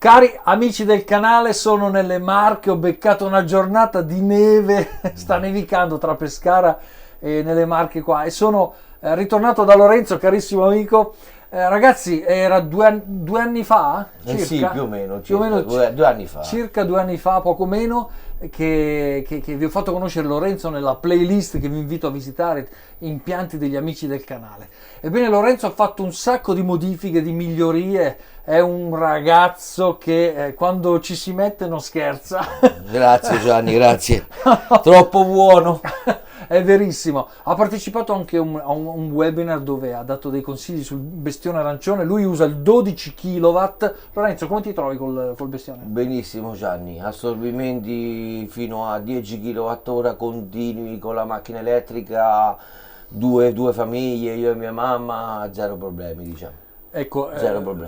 Cari amici del canale, sono nelle Marche, ho beccato una giornata di neve, sta nevicando tra Pescara e nelle Marche qua, e sono ritornato da Lorenzo, carissimo amico. Ragazzi, era due anni fa? Circa? Sì, più o meno, due anni fa. Circa 2 anni fa, poco meno, che vi ho fatto conoscere Lorenzo nella playlist che vi invito a visitare, impianti degli amici del canale. Ebbene, Lorenzo ha fatto un sacco di modifiche, di migliorie, è un ragazzo che quando ci si mette non scherza. Grazie Gianni, grazie. Troppo buono. È verissimo. Ha partecipato anche a un webinar dove ha dato dei consigli sul bestione arancione. Lui usa il 12 kW. Lorenzo, come ti trovi col bestione? Benissimo Gianni, assorbimenti fino a 10 kWh continui con la macchina elettrica, due famiglie, io e mia mamma, zero problemi, diciamo. Ecco,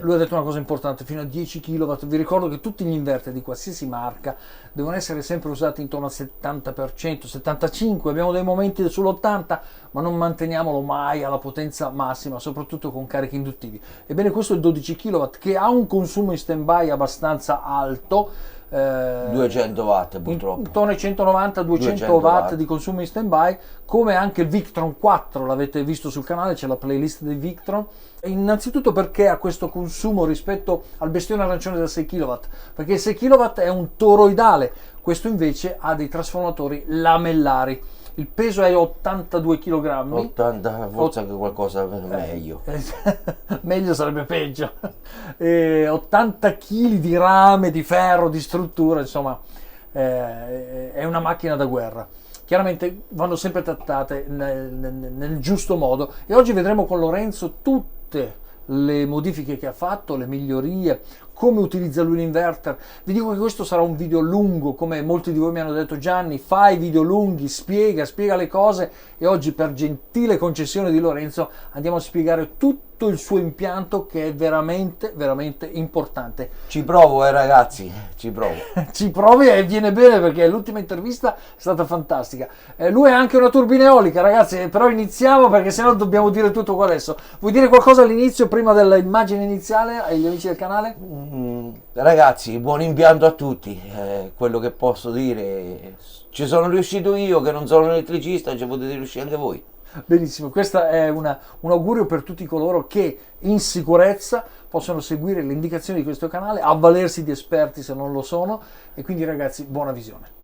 lui ha detto una cosa importante, fino a 10 kW. Vi ricordo che tutti gli inverter di qualsiasi marca devono essere sempre usati intorno al 70%, 75%, abbiamo dei momenti sull'80%, ma non manteniamolo mai alla potenza massima, soprattutto con carichi induttivi. Ebbene, questo è il 12 kW che ha un consumo in stand-by abbastanza alto, 200 watt purtroppo, intorno ai 190-200 watt di consumo in stand-by, come anche il Victron 4, l'avete visto sul canale, c'è la playlist dei Victron. Innanzitutto perché ha questo consumo rispetto al bestione arancione da 6 kW? Perché il 6 kW è un toroidale, questo invece ha dei trasformatori lamellari. Il peso è 82 kg. 80, forse anche qualcosa meglio. Meglio sarebbe peggio. 80 kg di rame, di ferro, di struttura, insomma, è una macchina da guerra. Chiaramente vanno sempre trattate nel giusto modo, e oggi vedremo con Lorenzo tutte le modifiche che ha fatto, le migliorie, come utilizza lui l'inverter. Vi dico che questo sarà un video lungo, come molti di voi mi hanno detto: Gianni, fai video lunghi, spiega le cose, e oggi, per gentile concessione di Lorenzo, andiamo a spiegare tutto il suo impianto, che è veramente importante. Ci provo ragazzi, ci provo. Ci provi e viene bene, perché l'ultima intervista è stata fantastica. Lui ha anche una turbina eolica, ragazzi, però iniziamo, perché sennò dobbiamo dire tutto qua adesso. Vuoi dire qualcosa all'inizio, prima dell'immagine iniziale, agli amici del canale? Ragazzi, buon impianto a tutti. Quello che posso dire, ci sono riuscito io che non sono un elettricista, ci potete riuscire anche voi. Benissimo, questo è un augurio per tutti coloro che in sicurezza possono seguire le indicazioni di questo canale, avvalersi di esperti se non lo sono, e quindi ragazzi, buona visione.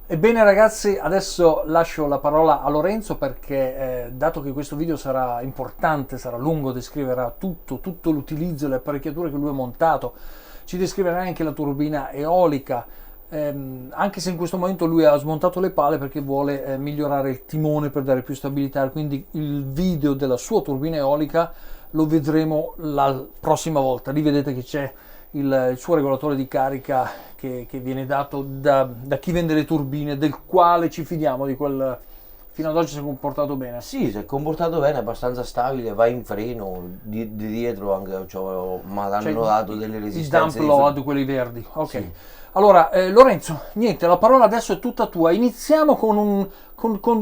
Ebbene ragazzi, adesso lascio la parola a Lorenzo, perché dato che questo video sarà importante, sarà lungo, descriverà tutto l'utilizzo e le apparecchiature che lui ha montato, ci descriverà anche la turbina eolica, anche se in questo momento lui ha smontato le pale perché vuole migliorare il timone per dare più stabilità, quindi il video della sua turbina eolica lo vedremo la prossima volta. Lì vedete che c'è il suo regolatore di carica che viene dato da chi vende le turbine, del quale ci fidiamo, di quel fino ad oggi si è comportato bene. Sì, si è comportato bene, abbastanza stabile, va in freno, di dietro anche, ma hanno dato delle resistenze. I dump load, quelli verdi, ok. Sì. Allora, Lorenzo, niente, la parola adesso è tutta tua. Iniziamo con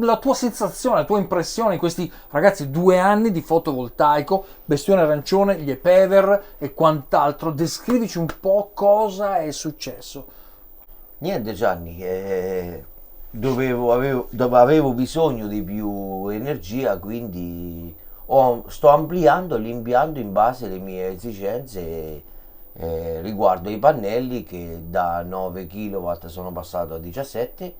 la tua sensazione, la tua impressione in questi, ragazzi, 2 anni di fotovoltaico, bestione arancione, gli EPEVER e quant'altro. Descrivici un po' cosa è successo. Niente Gianni, avevo bisogno di più energia, quindi sto ampliando l'impianto in base alle mie esigenze. Riguardo ai pannelli, che da 9 kW sono passato a 17,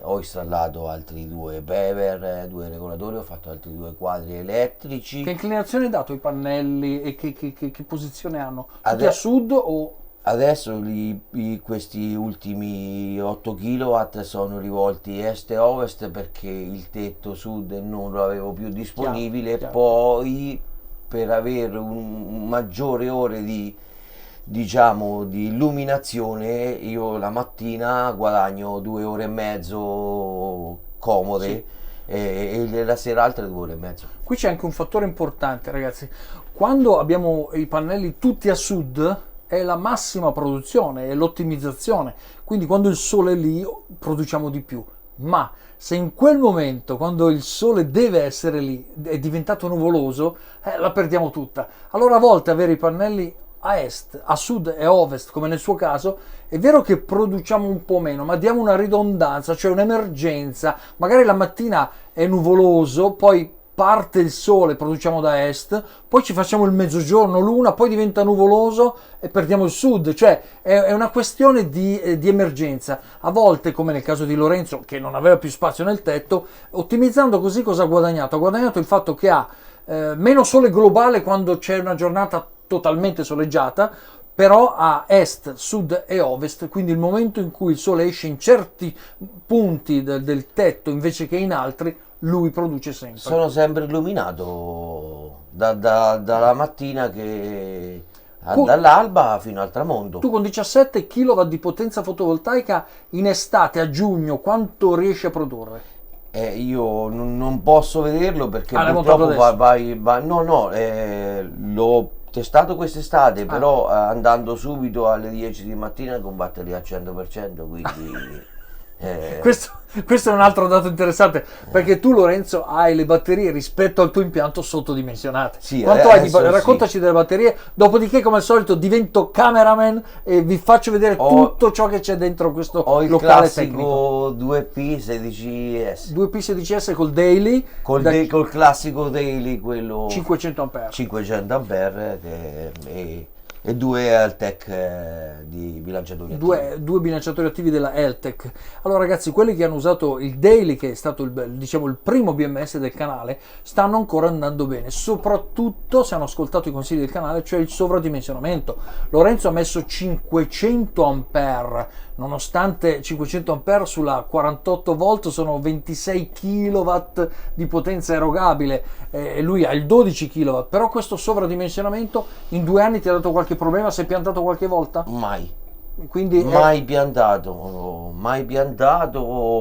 ho installato altri 2 EPEVER, 2 regolatori, ho fatto altri 2 quadri elettrici. Che inclinazione hai dato ai pannelli e che posizione hanno? Tutti a sud o? Adesso questi ultimi 8 kW sono rivolti est e ovest, perché il tetto sud non lo avevo più disponibile. Chiaro. Poi, per avere un maggiore ore di illuminazione, io la mattina guadagno 2 ore e mezzo comode, sì, e la sera altre 2 ore e mezzo. Qui c'è anche un fattore importante, ragazzi. Quando abbiamo i pannelli tutti a sud è la massima produzione, è l'ottimizzazione, quindi quando il sole è lì produciamo di più. ma se in quel momento, quando il sole deve essere lì, è diventato nuvoloso, la perdiamo tutta. Allora a volte avere i pannelli a est, a sud e a ovest, come nel suo caso, è vero che produciamo un po' meno, ma diamo una ridondanza, cioè un'emergenza. Magari la mattina è nuvoloso, poi parte il sole, produciamo da est, poi ci facciamo il mezzogiorno, l'una, poi diventa nuvoloso e perdiamo il sud. Cioè è una questione di emergenza. A volte, come nel caso di Lorenzo, che non aveva più spazio nel tetto, ottimizzando così cosa ha guadagnato? Ha guadagnato il fatto che ha meno sole globale quando c'è una giornata totalmente soleggiata, però a est, sud e ovest, quindi il momento in cui il sole esce in certi punti del tetto invece che in altri, lui produce sempre. Sono sempre illuminato dalla mattina che dall'alba fino al tramonto. Tu con 17 kW di potenza fotovoltaica in estate a giugno quanto riesci a produrre? Io non posso vederlo perché l'hai purtroppo montato vai. No, l'ho testato quest'estate, però andando subito alle 10 di mattina con batteria al 100%, quindi Questo è un altro dato interessante, perché tu, Lorenzo, hai le batterie rispetto al tuo impianto sottodimensionate. Sì, Quanto hai raccontaci sì. delle batterie, dopodiché come al solito divento cameraman e vi faccio vedere tutto ciò che c'è dentro questo locale tecnico. Ho il classico 2P 16S. 2P 16S col daily, Col classico daily, quello 500 ampere. 500 ampere e due Altec di bilanciatori attivi. Due bilanciatori attivi della Eltec. Allora ragazzi, quelli che hanno usato il Daily, che è stato il primo BMS del canale, stanno ancora andando bene, soprattutto se hanno ascoltato i consigli del canale, cioè il sovradimensionamento. Lorenzo ha messo 500 ampere, nonostante 500 ampere sulla 48 volt sono 26 kW di potenza erogabile, e lui ha il 12 kW, però questo sovradimensionamento in 2 anni ti ha dato qualche problema? Si è piantato qualche volta? Mai. Quindi mai piantato.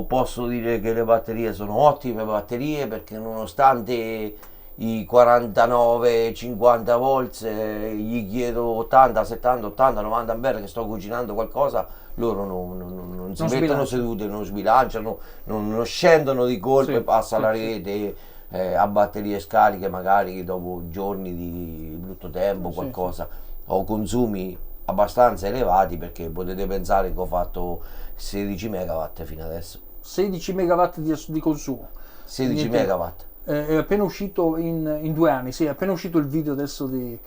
Posso dire che le batterie sono ottime batterie, perché nonostante i 49-50 volts gli chiedo 80, 70, 80, 90 ampere che sto cucinando qualcosa, loro non si mettono sedute, non sbilanciano, non scendono di colpo e passa la rete a batterie scariche magari dopo giorni di brutto tempo, qualcosa. Ho consumi abbastanza elevati, perché potete pensare che ho fatto 16 megawatt fino adesso. 16 megawatt di consumo. 16 megawatt. È appena uscito in 2 anni, sì, è appena uscito il video adesso di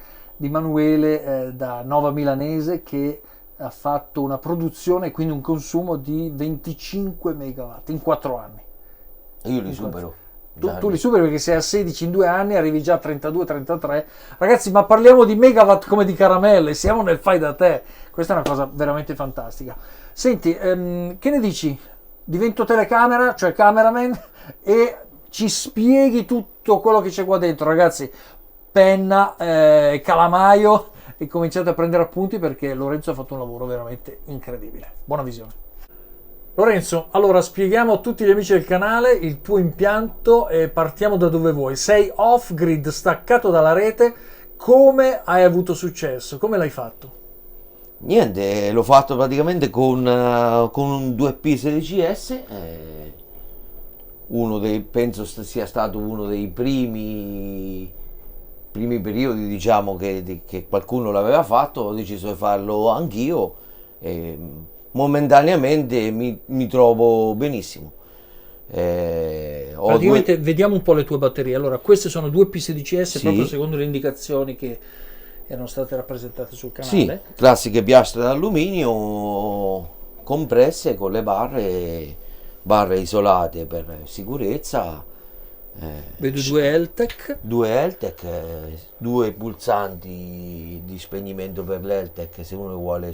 Manuele da Nova Milanese, che ha fatto una produzione, quindi un consumo di 25 megawatt in 4 anni. Io li supero. Tu li superi, perché sei a 16 in 2 anni, arrivi già a 32-33. Ragazzi, ma parliamo di megawatt come di caramelle, siamo nel fai da te. Questa è una cosa veramente fantastica. Senti, che ne dici? Divento telecamera, cioè cameraman, e ci spieghi tutto quello che c'è qua dentro, ragazzi. Penna, calamaio, e cominciate a prendere appunti, perché Lorenzo ha fatto un lavoro veramente incredibile. Buona visione. Lorenzo, allora spieghiamo a tutti gli amici del canale il tuo impianto e partiamo da dove vuoi. Sei off-grid, staccato dalla rete. Come hai avuto successo? Come l'hai fatto? Niente, l'ho fatto praticamente con un 2P 16S, penso sia stato uno dei primi periodi, diciamo, che qualcuno l'aveva fatto. Ho deciso di farlo anch'io. Momentaneamente mi trovo benissimo. Praticamente vediamo un po' le tue batterie. Allora, queste sono 2P16S, sì, proprio secondo le indicazioni che erano state rappresentate sul canale. Sì, classiche piastre d'alluminio compresse con le barre isolate per sicurezza. Vedo due Eltec. Due pulsanti di spegnimento per l'Eltec, se uno vuole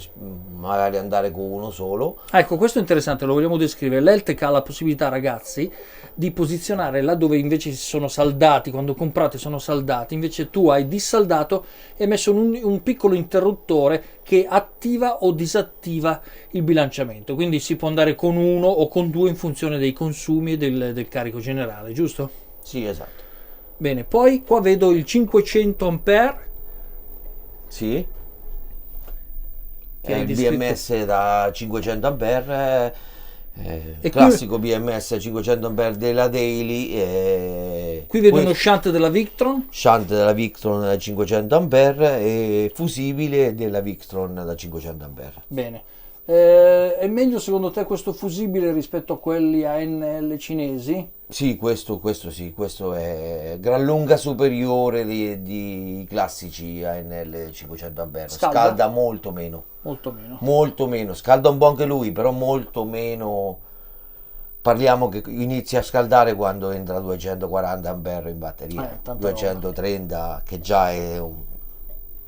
magari andare con uno solo. Ecco, questo è interessante, lo vogliamo descrivere. L'Eltec ha la possibilità, ragazzi, di posizionare là dove invece sono saldati, quando comprate sono saldati, invece tu hai dissaldato e messo un piccolo interruttore che attiva o disattiva il bilanciamento, quindi si può andare con uno o con due in funzione dei consumi e del carico generale, giusto? Sì, esatto. Bene, poi qua vedo il 500 ampere. Sì. Che è il BMS da 500 ampere. E classico BMS 500 A della Daily. Qui vedo uno shunt della Victron. Shunt della Victron da 500 A e fusibile della Victron da 500 A. Bene. È meglio secondo te questo fusibile rispetto a quelli ANL cinesi? Sì, questo sì, questo è gran lunga superiore di classici ANL 500 A. Scalda molto meno. Molto meno. Molto meno, scalda un po' anche lui, però molto meno. Parliamo che inizia a scaldare quando entra a 240 A in batteria, 230 roba. Che già è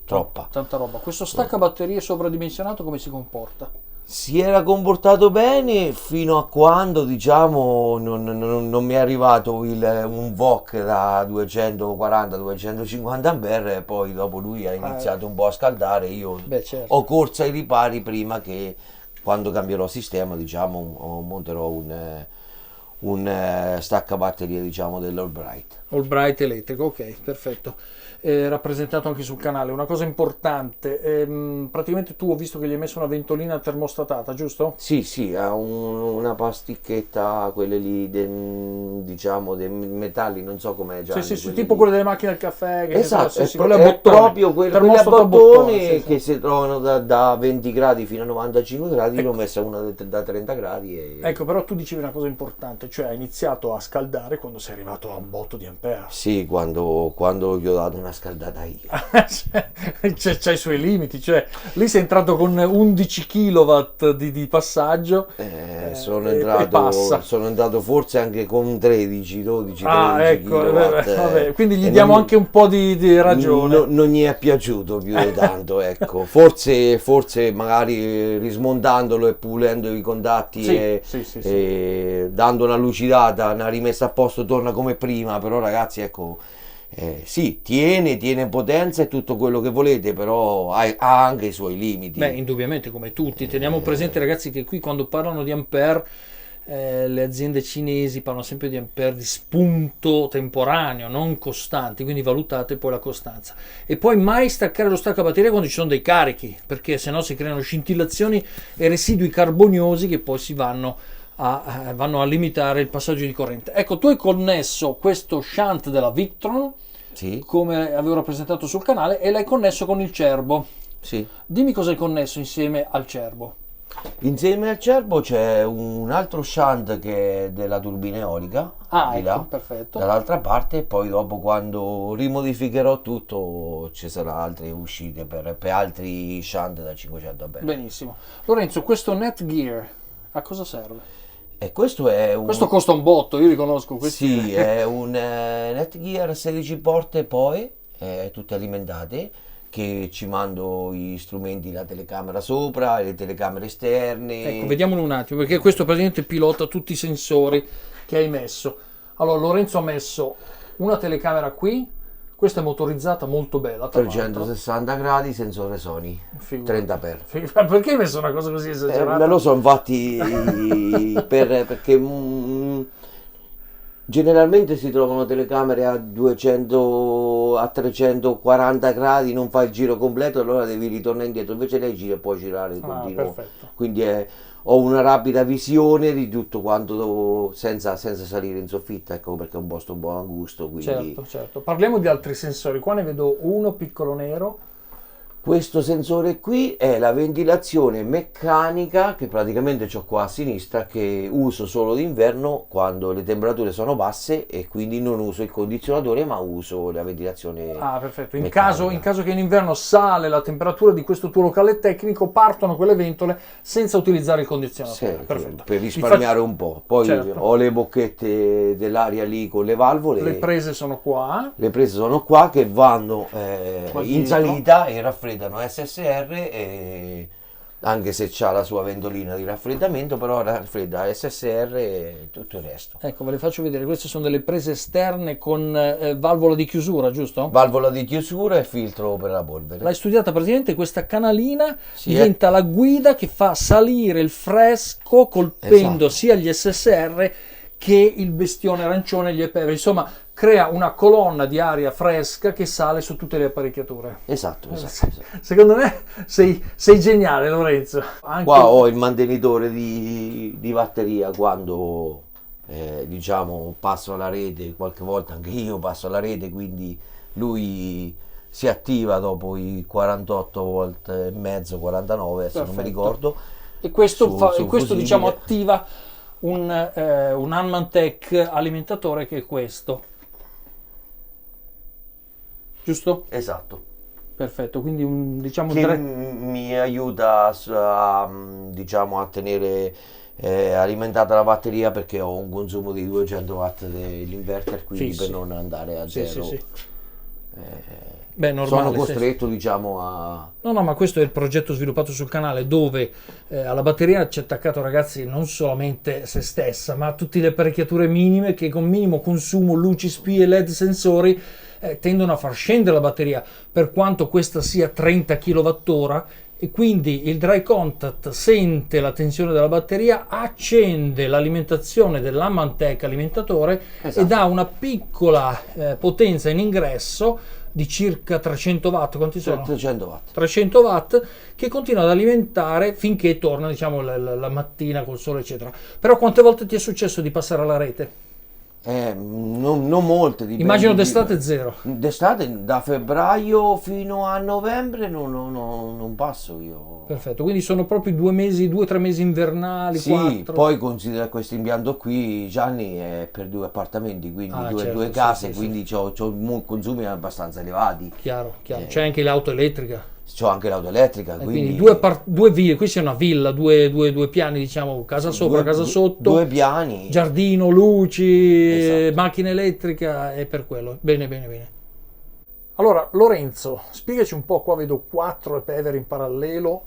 troppa. Tanta roba. Questo stacca batterie sovradimensionato come si comporta? Si era comportato bene fino a quando, diciamo, non mi è arrivato un VOC da 240-250 A e poi dopo lui ha iniziato un po' a scaldare. Io certo. ho corso ai ripari prima che, quando cambierò sistema, diciamo, monterò un stacca batterie, diciamo, dell'Albright. Albright elettrico, ok, perfetto. Rappresentato anche sul canale. Una cosa importante, praticamente tu ho visto che gli hai messo una ventolina termostatata, giusto? Sì, ha una pasticchetta, quelle lì, diciamo, dei metalli, non so com'è già. Sì, tipo quelle delle macchine del caffè. Che esatto, è proprio quelle a bottone che si trovano da 20 gradi fino a 95 gradi, ecco. L'ho messa una da 30 gradi. Ecco, però tu dicevi una cosa importante, cioè hai iniziato a scaldare quando sei arrivato a un botto di ampere. Sì, quando gli ho dato una scaldata io. C'ha i suoi limiti, cioè lì sei entrato con 11 kW di passaggio. Sono entrato forse anche con 13 13 ecco, kW. Vabbè, quindi gli diamo anche un po' di ragione. Non gli è piaciuto più di tanto, ecco. Forse magari rismontandolo e pulendo i contatti e dando una lucidata, una rimessa a posto, torna come prima, però ragazzi, ecco. Sì, tiene potenza e tutto quello che volete, però ha anche i suoi limiti. Beh, indubbiamente, come tutti. Teniamo presente, ragazzi, che qui quando parlano di ampere, le aziende cinesi parlano sempre di ampere di spunto temporaneo, non costanti, quindi valutate poi la costanza. E poi mai staccare lo staccabatteria quando ci sono dei carichi, perché sennò si creano scintillazioni e residui carboniosi che poi vanno a limitare il passaggio di corrente. Ecco, tu hai connesso questo shunt della Victron, sì, come avevo rappresentato sul canale, e l'hai connesso con il Cerbo. Sì. Dimmi cosa hai connesso insieme al Cerbo. Insieme al Cerbo c'è un altro shunt che è della turbina eolica, di là, perfetto. Dall'altra parte, e poi dopo, quando rimodificherò tutto, ci saranno altre uscite per altri shunt da 500 A. Benissimo. Lorenzo, questo Netgear a cosa serve? E questo costa un botto, io riconosco. Sì, è un Netgear 16 porte poi, tutte alimentate, che ci mando gli strumenti, la telecamera sopra, le telecamere esterne. Ecco, vediamolo un attimo, perché questo praticamente pilota tutti i sensori che hai messo. Allora, Lorenzo ha messo una telecamera qui, questa è motorizzata, molto bella. 360 gradi, sensore Sony, 30 per. Perché hai messo una cosa così esagerata? Non lo so, infatti, perché generalmente si trovano telecamere a 340 gradi, non fa il giro completo, allora devi ritornare indietro, invece lei gira e può girare continuo. Perfetto. Quindi ho una rapida visione di tutto quanto senza salire in soffitta, ecco perché è un posto un po' angusto. Quindi... Certo. Parliamo di altri sensori, qua ne vedo uno piccolo nero. Questo sensore qui è la ventilazione meccanica che praticamente ho qua a sinistra, che uso solo d'inverno quando le temperature sono basse e quindi non uso il condizionatore ma uso la ventilazione perfetto. In meccanica. caso che in inverno sale la temperatura di questo tuo locale tecnico, partono quelle ventole senza utilizzare il condizionatore. Sì, perfetto. Per risparmiare un po'. Poi ho le bocchette dell'aria lì con le valvole. Le prese sono qua. Le prese sono qua che vanno in salita e raffreddano SSR, anche se c'ha la sua ventolina di raffreddamento, però raffredda SSR e tutto il resto. Ecco, ve le faccio vedere. Queste sono delle prese esterne con valvola di chiusura, giusto? Valvola di chiusura e filtro per la polvere. L'hai studiata praticamente, questa canalina diventa la guida che fa salire il fresco colpendo sia gli SSR che il bestione arancione e gli EPEVER. Insomma, crea una colonna di aria fresca che sale su tutte le apparecchiature. Esatto. Secondo me sei geniale, Lorenzo. Anche... Qua ho il mantenitore di batteria quando diciamo passo alla rete, qualche volta anche io passo alla rete, quindi lui si attiva dopo i 48 volt e mezzo, 49, adesso non mi ricordo. E questo, questo diciamo attiva un Hanmantech alimentatore, che è questo, giusto? Esatto. Perfetto, quindi diciamo che mi aiuta diciamo a tenere alimentata la batteria, perché ho un consumo di 200 watt dell'inverter, quindi per non andare a zero. Beh, normale, sono costretto diciamo a... No, ma questo è il progetto sviluppato sul canale, dove alla batteria c'è attaccato, ragazzi, non solamente se stessa, ma tutte le apparecchiature minime che con minimo consumo, luci, spie, LED, sensori, tendono a far scendere la batteria, per quanto questa sia 30 kWh, e quindi il dry contact sente la tensione della batteria, accende l'alimentazione dell'Hanmantech alimentatore, e dà una piccola potenza in ingresso di circa 300 watt. Quanti sono? 300 watt. 300 watt, che continua ad alimentare finché torna, diciamo, la mattina col sole, eccetera. Però quante volte ti è successo di passare alla rete? Non molte. Immagino d'estate zero. D'estate, da febbraio fino a novembre non passo io. Perfetto, quindi sono proprio 2 mesi, 2 o 3 mesi invernali. Sì, 4. poi considera questo impianto qui, Gianni, è per 2 appartamenti, quindi due case, quindi c'ho consumi abbastanza elevati. Chiaro. C'è anche l'auto elettrica. C'ho anche l'auto elettrica, quindi due vie, qui c'è una villa, due piani, diciamo, casa sopra, casa sotto, 2 piani, giardino, luci, esatto. macchina elettrica, e per quello. Bene. Allora, Lorenzo, spiegaci un po', qua vedo 4 EPEVER in parallelo,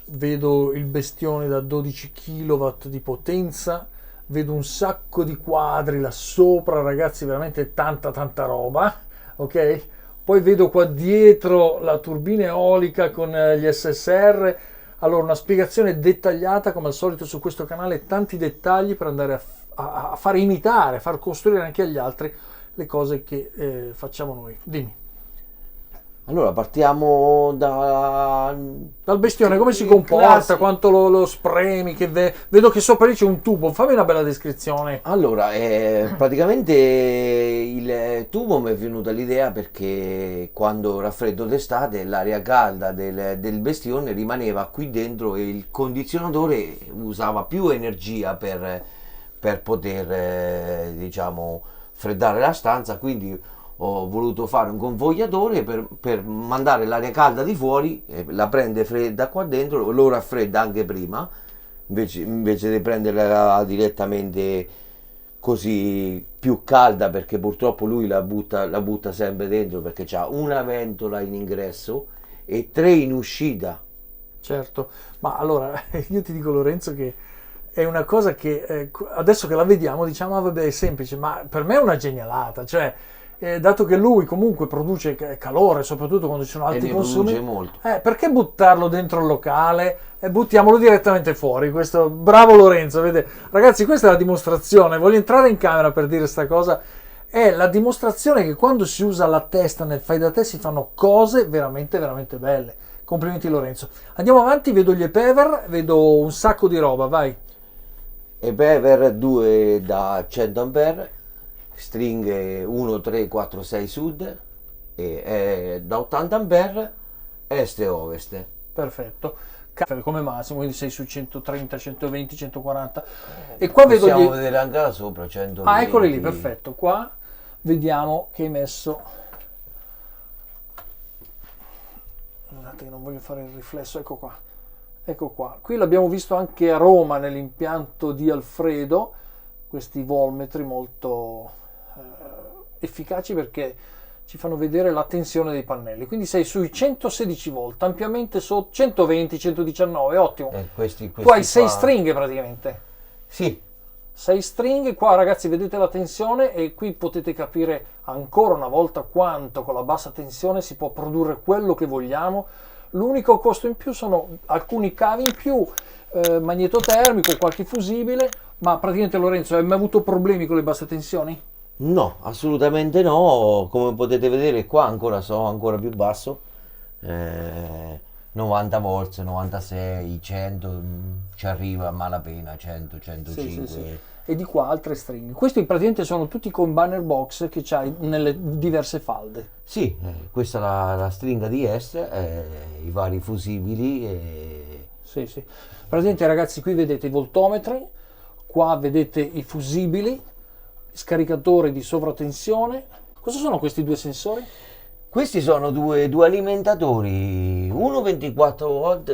vedo il bestione da 12 kW di potenza, vedo un sacco di quadri là sopra, ragazzi, veramente tanta roba, ok? Poi vedo qua dietro la turbina eolica con gli SSR. Allora, una spiegazione dettagliata, come al solito su questo canale, tanti dettagli per andare a far imitare, a far costruire anche agli altri le cose che facciamo noi. Dimmi. Allora, partiamo dal bestione, come si comporta, quanto lo spremi, vedo che sopra lì c'è un tubo, fammi una bella descrizione. Allora, praticamente il tubo mi è venuta l'idea perché quando raffreddo d'estate l'aria calda del bestione rimaneva qui dentro, e il condizionatore usava più energia per poter diciamo freddare la stanza, quindi ho voluto fare un convogliatore per mandare l'aria calda di fuori, la prende fredda qua dentro, lo raffredda anche prima, invece di prenderla direttamente così più calda, perché purtroppo lui la butta sempre dentro, perché c'ha una ventola in ingresso e 3 in uscita. Certo, ma allora io ti dico, Lorenzo, che è una cosa che adesso che la vediamo diciamo vabbè, è semplice, ma per me è una genialata, cioè dato che lui comunque produce calore, soprattutto quando ci sono alti consumi, molto. Perché buttarlo dentro il locale e buttiamolo direttamente fuori? Questo, bravo Lorenzo, vede? Ragazzi, questa è la dimostrazione, voglio entrare in camera per dire sta cosa, è la dimostrazione che quando si usa la testa nel fai da te si fanno cose veramente belle. Complimenti Lorenzo. Andiamo avanti, vedo gli EPEVER, vedo un sacco di roba, vai. EPEVER 2 da 100 ampere, stringhe 1, 3, 4, 6 sud, e da 80 ampere est e ovest. Perfetto, come massimo, quindi sei su 130, 120, 140. E qua possiamo vedo vedere anche là sopra 120. Ah, eccoli lì, perfetto. Qua vediamo che hai messo, guardate che non voglio fare il riflesso, ecco qua, qui l'abbiamo visto anche a Roma nell'impianto di Alfredo, questi volmetri molto efficaci perché ci fanno vedere la tensione dei pannelli, quindi sei sui 116 volt, ampiamente sotto 120, 119, ottimo. Questi tu hai 6 stringhe praticamente. Sì. 6 stringhe, qua ragazzi vedete la tensione, e qui potete capire ancora una volta quanto con la bassa tensione si può produrre quello che vogliamo. L'unico costo in più sono alcuni cavi in più, magnetotermico, qualche fusibile, Ma praticamente Lorenzo, hai mai avuto problemi con le basse tensioni? No, assolutamente no, come potete vedere qua ancora sono ancora più basso, 90 volts, 96, 100, ci arriva a malapena, 100, Sì, sì, 105. sì. E di qua altre stringhe. Questi praticamente sono tutti con banner box che c'hai nelle diverse falde. Sì, questa è la stringa di S, i vari fusibili. Sì, sì. Praticamente ragazzi, qui vedete i voltometri, qua vedete i fusibili, scaricatori di sovratensione. Cosa sono questi due sensori? Questi sono due alimentatori, uno 24 volt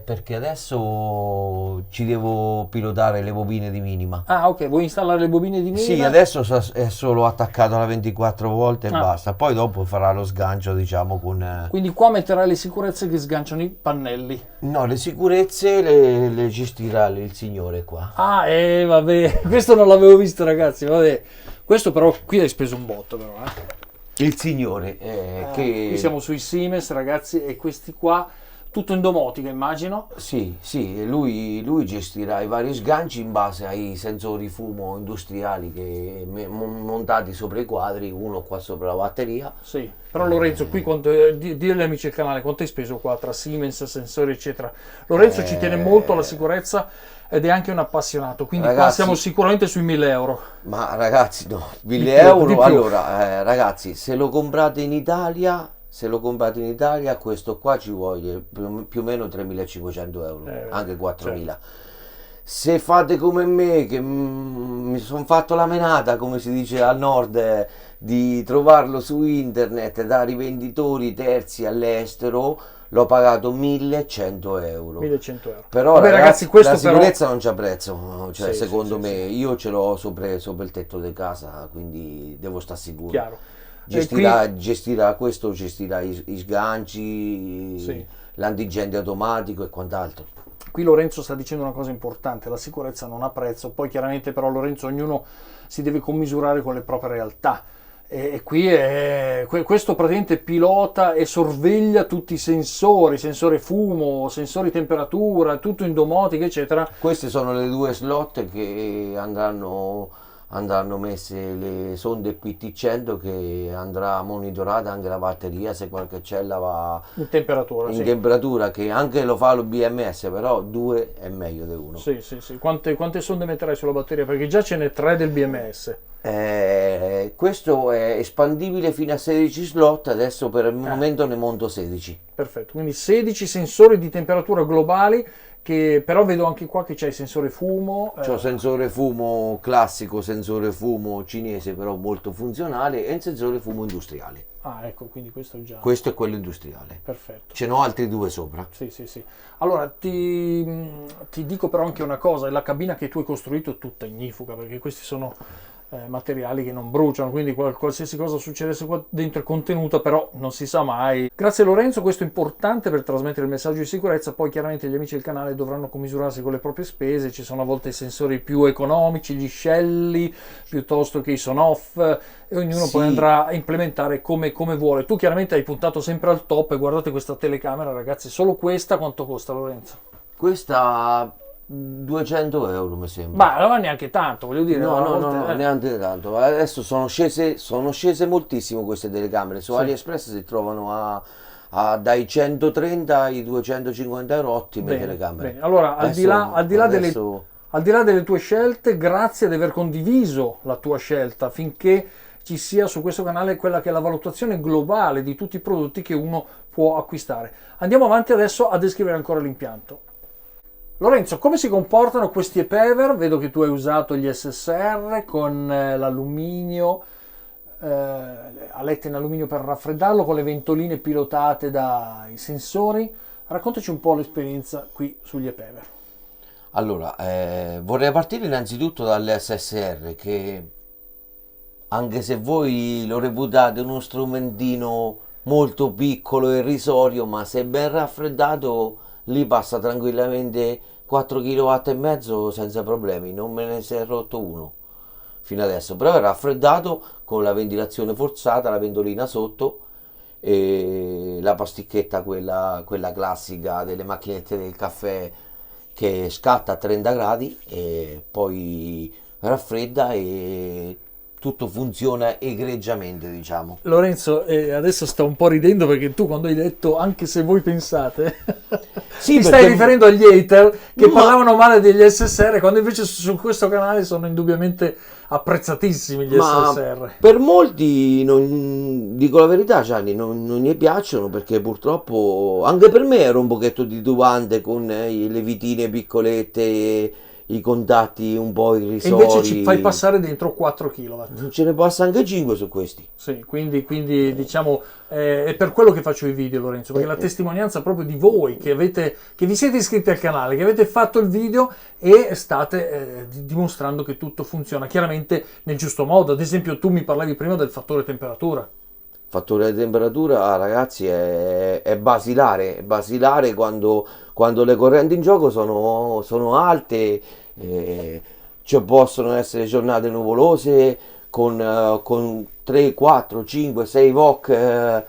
perché adesso ci devo pilotare le bobine di minima. Ah, ok, vuoi installare le bobine di Sì, minima? adesso è solo attaccato alla 24 volt e Ah. basta, poi dopo farà lo sgancio diciamo con... Quindi qua metterai le sicurezze che sganciano i pannelli. No, le sicurezze le gestirà il signore qua. Ah, vabbè, questo non l'avevo visto ragazzi, vabbè. Questo però, qui hai speso un botto però, Il signore Qui siamo sui Siemens ragazzi e questi qua, tutto in domotica immagino. Sì, sì, lui gestirà i vari sganci in base ai sensori fumo industriali che montati sopra i quadri, uno qua sopra la batteria. Sì, però Lorenzo, qui di agli amici del canale quanto hai speso qua tra Siemens, sensori eccetera. Lorenzo ci tiene molto alla sicurezza ed è anche un appassionato, quindi qua Ragazzi, siamo sicuramente sui 1000 euro. Ma ragazzi, no, 1000 Di più, euro, di più. allora, ragazzi, se lo comprate in Italia, questo qua ci vuole più o meno 3.500 euro, anche 4.000. Certo. Se fate come me, che mi sono fatto la menata, come si dice al nord, di trovarlo su internet da rivenditori terzi all'estero, l'ho pagato 1.100 euro. 1100 euro. Però Vabbè, ragazzi, questo la però... sicurezza non c'ha prezzo, cioè, Sì, secondo sì, me, sì. io ce l'ho sopra il tetto di casa, quindi devo stare sicuro. Chiaro. Gestirà questo, gestirà i sganci, Sì. l'antigente automatico e quant'altro. Qui Lorenzo sta dicendo una cosa importante, la sicurezza non ha prezzo, poi chiaramente però Lorenzo ognuno si deve commisurare con le proprie realtà. E qui questo praticamente pilota e sorveglia tutti i sensori, sensore fumo, sensori temperatura, tutto in domotica, eccetera. Queste sono le due slot che andranno messe le sonde PT100 che andrà monitorata anche la batteria se qualche cella va In temperatura, in sì. temperatura, che anche lo fa lo BMS, però due è meglio di uno. Sì, sì, sì. Quante sonde metterai sulla batteria? Perché già ce n'è 3 del BMS. Questo è espandibile fino a 16 slot, adesso per il momento ne monto 16. Perfetto, quindi 16 sensori di temperatura globali, che però vedo anche qua che c'è il sensore fumo. C'ho sensore fumo classico, sensore fumo cinese però molto funzionale, e il sensore fumo industriale. Ah, ecco, quindi questo è già... Questo è quello industriale. Perfetto. Ce n'ho altri due sopra. Sì, sì, sì. Allora, ti dico però anche una cosa, la cabina che tu hai costruito è tutta ignifuga, perché questi sono materiali che non bruciano, quindi qualsiasi cosa succedesse qua dentro è contenuta, però non si sa mai. Grazie Lorenzo, questo è importante per trasmettere il messaggio di sicurezza, poi chiaramente gli amici del canale dovranno commisurarsi con le proprie spese, ci sono a volte i sensori più economici, gli scelli, piuttosto che i son-off, e ognuno Sì. poi andrà a implementare come vuole. Tu chiaramente hai puntato sempre al top e guardate questa telecamera ragazzi, solo questa quanto costa Lorenzo? Questa 200 euro mi sembra. Ma non è neanche tanto, voglio dire. No, a no, volte- no, neanche tanto. Adesso sono scese moltissimo queste telecamere. Su Sì. AliExpress si trovano dai 130 ai 250 euro, ottime Bene, telecamere. bene. Allora, al di là adesso- delle tue scelte, grazie di aver condiviso la tua scelta affinché ci sia su questo canale quella che è la valutazione globale di tutti i prodotti che uno può acquistare. Andiamo avanti adesso a descrivere ancora l'impianto. Lorenzo, come si comportano questi e-Paver? Vedo che tu hai usato gli SSR con l'alluminio, alette in alluminio per raffreddarlo, con le ventoline pilotate dai sensori. Raccontaci un po' l'esperienza qui sugli e-Paver. Allora, vorrei partire innanzitutto dall'SSR, che anche se voi lo reputate uno strumentino molto piccolo e irrisorio, ma se ben raffreddato lì passa tranquillamente 4 kW e mezzo senza problemi, non me ne si è rotto uno fino adesso, però è raffreddato con la ventilazione forzata, la ventolina sotto e la pasticchetta, quella classica delle macchinette del caffè, che scatta a 30 gradi e poi raffredda e tutto funziona egregiamente, diciamo. Lorenzo, adesso sto un po' ridendo perché tu quando hai detto anche se voi pensate, Sì, ti stai perché- riferendo agli hater che Ma- parlavano male degli SSR, quando invece su questo canale sono indubbiamente apprezzatissimi gli Ma SSR. per molti, dico la verità, Gianni, non gli piacciono perché purtroppo anche per me era un pochetto titubante con le vitine piccolette, i contatti un po' E invece ci irrisori. fai passare dentro 4 kW. Ce ne passa anche 5 su questi. Sì, quindi diciamo è per quello che faccio i video, Lorenzo, perché la testimonianza proprio di voi che vi siete iscritti al canale, che avete fatto il video e state dimostrando che tutto funziona chiaramente nel giusto modo. Ad esempio, tu mi parlavi prima del fattore temperatura. Fattore di temperatura, ragazzi, è basilare quando le correnti in gioco sono alte, ci possono essere giornate nuvolose con 3, 4, 5, 6 VOC,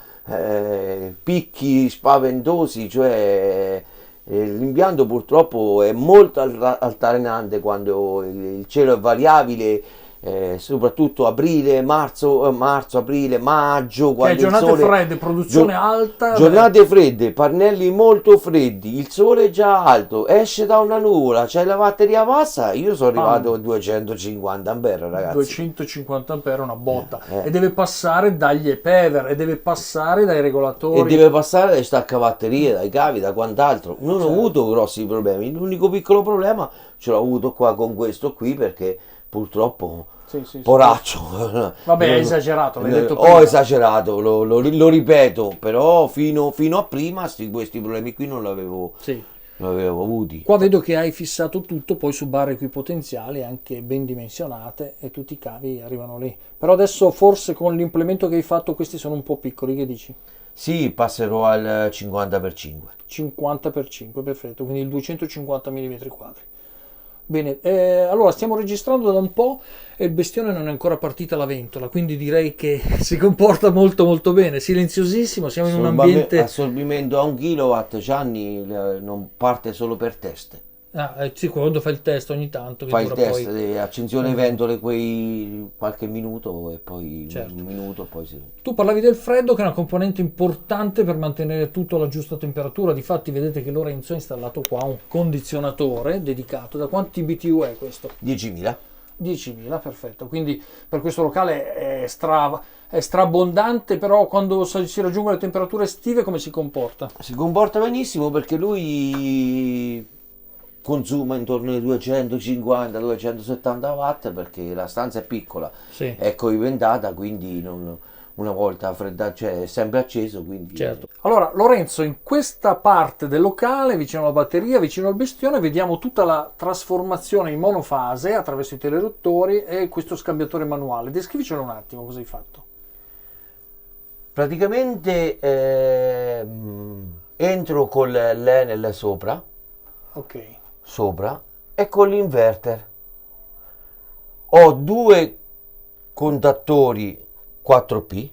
picchi spaventosi, cioè l'impianto purtroppo è molto altalenante quando il cielo è variabile, soprattutto aprile, marzo, aprile, maggio, Che è quando il giornate sole... fredde, produzione Gio- alta. Giornate fredde, pannelli molto freddi, il sole è già alto, esce da una nuvola, c'è la batteria bassa, io sono arrivato a 250 ampere, ragazzi. 250 ampere, una botta, Eh. e deve passare dagli EPEVER e deve passare dai E regolatori. deve passare dai staccabatterie, dai cavi, da quant'altro. Non ho avuto grossi problemi, l'unico piccolo problema ce l'ho avuto qua con questo qui perché purtroppo... Sì, sì, sì. Poraccio. Vabbè, hai esagerato, l'hai detto prima. Ho esagerato, lo ripeto, però fino a prima questi problemi qui Sì. non avevo avuti. Qua vedo che hai fissato tutto poi su barre equipotenziali anche ben dimensionate e tutti i cavi arrivano lì. Però adesso forse con l'implemento che hai fatto questi sono un po' piccoli, che dici? Sì, passerò al 50x5. 50x5, perfetto, quindi il 250 mm quadri. Bene, allora stiamo registrando da un po' e il bestione non è ancora partita la ventola, quindi direi che si comporta molto molto bene, silenziosissimo, siamo in un ambiente... Assorbimento a 1 kW, Gianni, non parte solo per test. sì, quando fai il test ogni tanto, che Fai il dura test, poi... accensione ventole qualche minuto e poi Certo. un minuto e poi sì. Tu parlavi del freddo, che è una componente importante per mantenere tutto alla giusta temperatura. Difatti vedete che Lorenzo ha installato qua un condizionatore dedicato. Da quanti BTU è questo? 10.000. 10.000, perfetto. Quindi per questo locale è straabbondante, però quando si raggiungono le temperature estive come si comporta? Si comporta benissimo perché lui consuma intorno ai 250-270 watt perché la stanza è piccola, Sì. è coibentata, quindi una volta fredda, cioè è sempre acceso, quindi Certo. Allora, Lorenzo, in questa parte del locale, vicino alla batteria, vicino al bestione, vediamo tutta la trasformazione in monofase attraverso i telerottori e questo scambiatore manuale. Descrivicelo un attimo cosa hai fatto. praticamente entro con l'Enel Ok. sopra e con l'inverter. Ho 2 contattori 4P,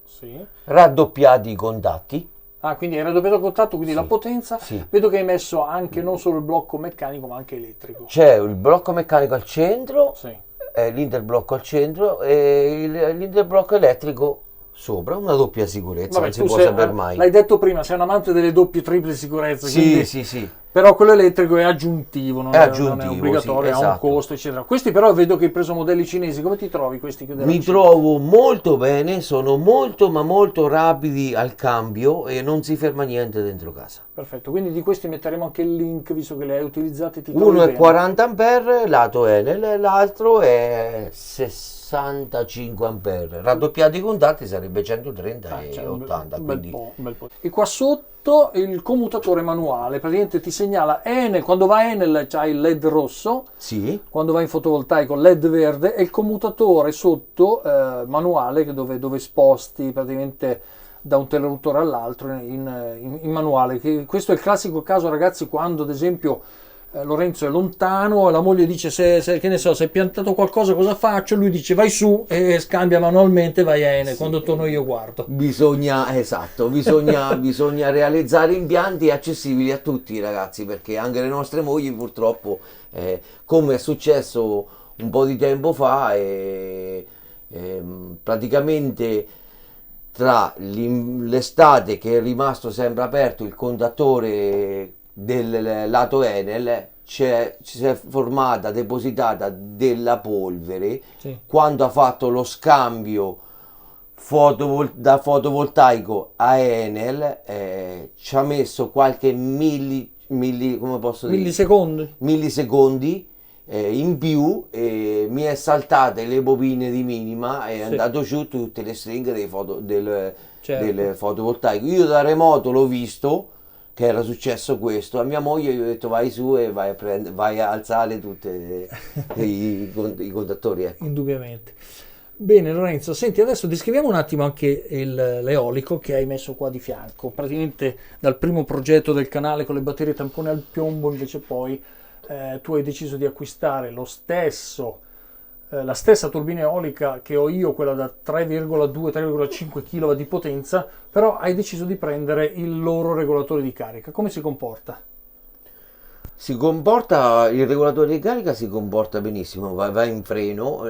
Sì. raddoppiati i contatti. Ah, quindi hai raddoppiato il contatto, quindi Sì. la potenza. Sì. Vedo che hai messo anche non solo il blocco meccanico, ma anche elettrico. C'è il blocco meccanico al centro, Sì. l'interblocco al centro e l'interblocco elettrico sopra, una doppia sicurezza, Vabbè, non si tu può sei- sapere mai. l'hai detto prima, sei un amante delle doppie, triple sicurezze. Sì, quindi- sì, sì. Però quello elettrico è aggiuntivo, non È è aggiuntivo, obbligatorio, sì, ha un esatto. costo, eccetera. Questi però vedo che hai preso modelli cinesi, come ti trovi questi della Mi Cina? trovo molto bene, sono molto ma molto rapidi al cambio e non si ferma niente dentro casa. Perfetto, quindi di questi metteremo anche il link, visto che li hai utilizzati, ti trovi Uno è bene. 40 ampere, lato Enel, l'altro è 65 ampere. Raddoppiati i contatti sarebbe 130 e Cioè, 80. un bel Quindi po', un bel po'. E qua sotto il commutatore manuale, praticamente ti segnala Enel, quando va Enel c'hai il LED rosso, sì, quando va in fotovoltaico LED verde e il commutatore sotto manuale dove sposti praticamente da un teleruttore all'altro in manuale. Questo è il classico caso, ragazzi, quando ad esempio Lorenzo è lontano e la moglie dice che ne so, se hai piantato qualcosa cosa faccio? Lui dice vai su e scambia manualmente, vai a Enel, quando torno io guardo. Bisogna realizzare impianti accessibili a tutti, ragazzi, perché anche le nostre mogli purtroppo, come è successo un po' di tempo fa, praticamente tra l'estate che è rimasto sempre aperto il contattore del lato Enel, si è formata, depositata della polvere. Sì. Quando ha fatto lo scambio da fotovoltaico a Enel, ci ha messo qualche come posso dire? Millisecondi in più, mi è saltate le bobine di minima e è andato giù tutte le stringhe del fotovoltaico. Io da remoto l'ho visto che era successo questo, a mia moglie gli ho detto vai su e vai a alzare tutti i contattori. Indubbiamente. Bene Lorenzo, senti, adesso descriviamo un attimo anche l'eolico che hai messo qua di fianco. Praticamente dal primo progetto del canale con le batterie tampone al piombo, invece poi tu hai deciso di acquistare la stessa turbina eolica che ho io, quella da 3,2-3,5 kW di potenza, però hai deciso di prendere il loro regolatore di carica. Come si comporta? Il regolatore di carica si comporta benissimo, va in freno.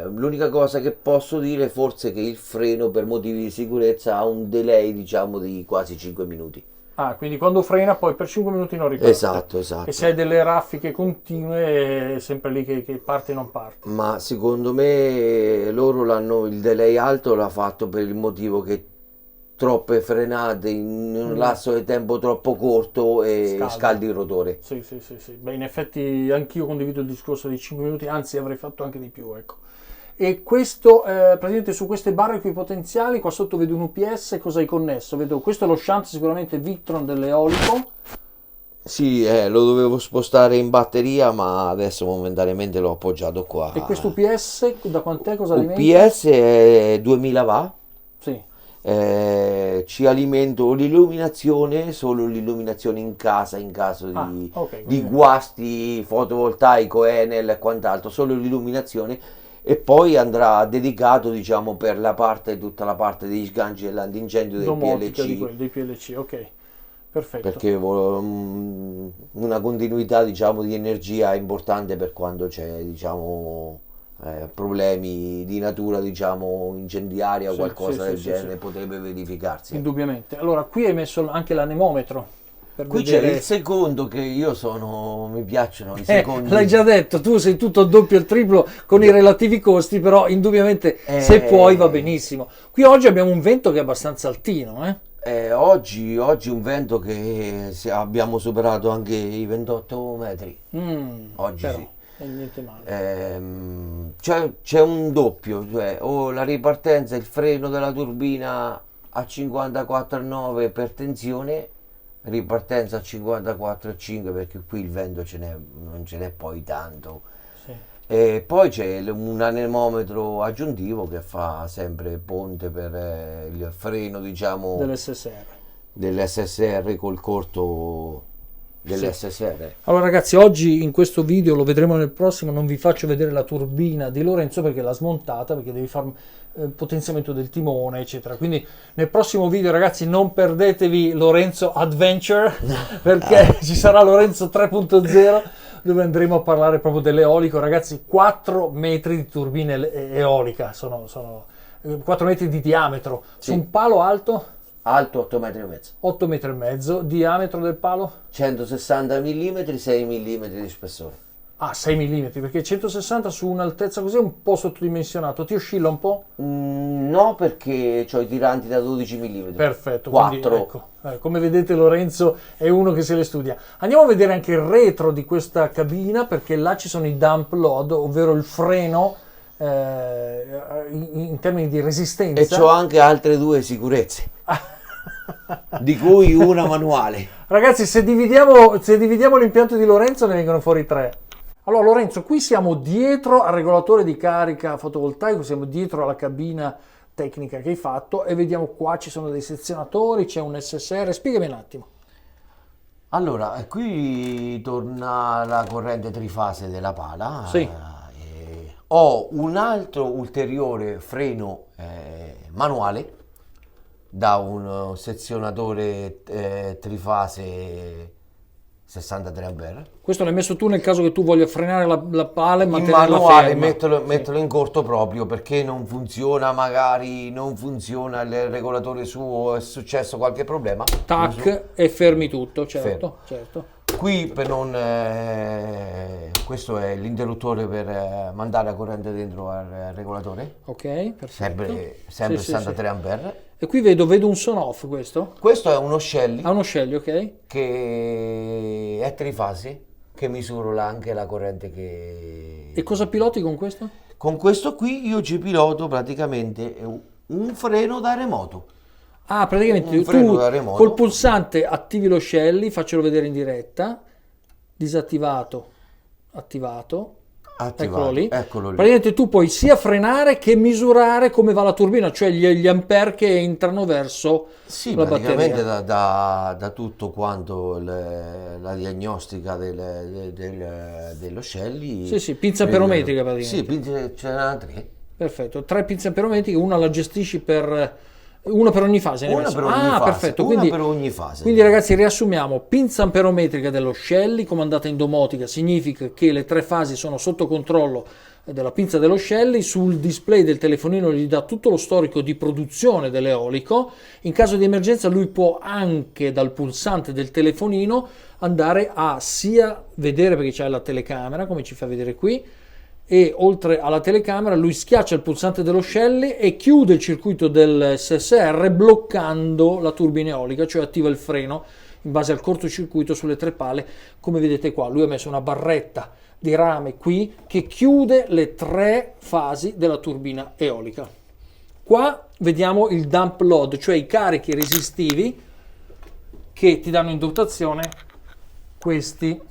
L'unica cosa che posso dire forse è che il freno per motivi di sicurezza ha un delay, diciamo, di quasi 5 minuti. Ah, quindi quando frena poi per 5 minuti non riparte. Esatto. E se hai delle raffiche continue è sempre lì che parte e non parte. Ma secondo me loro il delay alto l'ha fatto per il motivo che troppe frenate in un lasso di tempo troppo corto e scaldi il rotore. Sì. Beh, in effetti anch'io condivido il discorso dei 5 minuti, anzi avrei fatto anche di più, ecco. E questo, praticamente su queste barre qui potenziali, qua sotto vedo un UPS, cosa hai connesso? Vedo, questo è lo shunt sicuramente Victron dell'eolico. Sì, lo dovevo spostare in batteria, ma adesso momentaneamente l'ho appoggiato qua. E questo UPS da quant'è? Cosa alimenta? UPS è 2000 watt. Sì. Ci alimento l'illuminazione, solo l'illuminazione in casa in caso di guasti fotovoltaico, Enel e quant'altro, solo l'illuminazione, e poi andrà dedicato, diciamo, per tutta la parte degli sganci dell'antincendio dei PLC, ok, perfetto. Perché una continuità, diciamo, di energia è importante per quando c'è, diciamo, problemi di natura, diciamo, incendiaria o qualcosa del genere potrebbe verificarsi. Indubbiamente. Allora, qui hai messo anche l'anemometro. Qui c'è il secondo, che mi piacciono i secondi. L'hai già detto, tu sei tutto il doppio e il triplo con i relativi costi, però indubbiamente se puoi va benissimo. Qui oggi abbiamo un vento che è abbastanza altino, Oggi un vento che abbiamo superato anche i 28 metri. Oggi però, sì. Niente male. C'è un doppio, cioè o la ripartenza, il freno della turbina a 54,9 per tensione, ripartenza a 54,5 perché qui il vento non ce n'è poi tanto. Sì. E poi c'è un anemometro aggiuntivo che fa sempre ponte per il freno, diciamo, dell'SSR col corto dell'SSR. Allora ragazzi, oggi in questo video, lo vedremo nel prossimo, non vi faccio vedere la turbina di Lorenzo perché l'ha smontata, perché devi fare potenziamento del timone eccetera, quindi nel prossimo video ragazzi non perdetevi Lorenzo Adventure perché ci sarà Lorenzo 3.0 dove andremo a parlare proprio dell'eolico. Ragazzi, 4 metri di turbina eolica, sono 4 metri di diametro, su un palo alto 8 metri e mezzo. 8 metri e mezzo, diametro del palo? 160 mm, 6 mm di spessore. Ah, 6 mm, perché 160 su un'altezza così è un po' sottodimensionato, ti oscilla un po'? No, perché ho i tiranti da 12 mm. Perfetto, 4. Quindi, ecco, come vedete Lorenzo è uno che se le studia. Andiamo a vedere anche il retro di questa cabina, perché là ci sono i dump load, ovvero il freno in termini di resistenza. E c'ho anche altre 2 sicurezze. Di cui una manuale. Ragazzi, se dividiamo l'impianto di Lorenzo ne vengono fuori 3. Allora Lorenzo, qui siamo dietro al regolatore di carica fotovoltaico, siamo dietro alla cabina tecnica che hai fatto e vediamo qua ci sono dei sezionatori, c'è un SSR, spiegami un attimo. Allora, qui torna la corrente trifase della pala. Sì. Ho un altro ulteriore freno manuale da un sezionatore trifase 63 ampere. Questo l'hai messo tu nel caso che tu voglia frenare la pala e In mantenerla manuale ferma. metterlo in corto proprio perché non funziona, magari non funziona il regolatore suo, è successo qualche problema. Tac, e fermi tutto, certo, Fermo. certo. Qui per non questo è l'interruttore per mandare la corrente dentro al regolatore, Ok, perfetto. sempre Sì, sì, 63 ampere. E qui vedo un son off questo. Questo è uno Shelly Ha uno Shelly, ok? che è trifasi, che misura anche la corrente che... E cosa piloti con questo? Con questo qui io ci piloto praticamente un freno da remoto. Ah, praticamente Un freno tu da remoto. col pulsante attivi lo Shelly, faccelo vedere in diretta, disattivato, attivato, Attivato, eccolo lì. Praticamente tu puoi sia frenare che misurare come va la turbina, cioè gli ampere che entrano verso Sì, la praticamente batteria. da tutto quanto la diagnostica dello Shelly. Sì, sì, pinza amperometrica praticamente. Sì, ce n'erano tre. Perfetto, 3 pinze amperometriche, una la gestisci una per ogni fase. ne hai Una messo? per ogni Ah, fase, perfetto. una Quindi, per ogni fase. quindi ragazzi riassumiamo, pinza amperometrica dello Shelly comandata in domotica significa che le 3 fasi sono sotto controllo della pinza dello Shelly, sul display del telefonino gli dà tutto lo storico di produzione dell'eolico, in caso di emergenza lui può anche dal pulsante del telefonino andare a sia vedere, perché c'è la telecamera come ci fa vedere qui, e oltre alla telecamera lui schiaccia il pulsante dello Shelly e chiude il circuito del SSR bloccando la turbina eolica, cioè attiva il freno in base al cortocircuito sulle 3 pale, come vedete qua. Lui ha messo una barretta di rame qui che chiude le 3 fasi della turbina eolica. Qua vediamo il dump load, cioè i carichi resistivi che ti danno in dotazione questi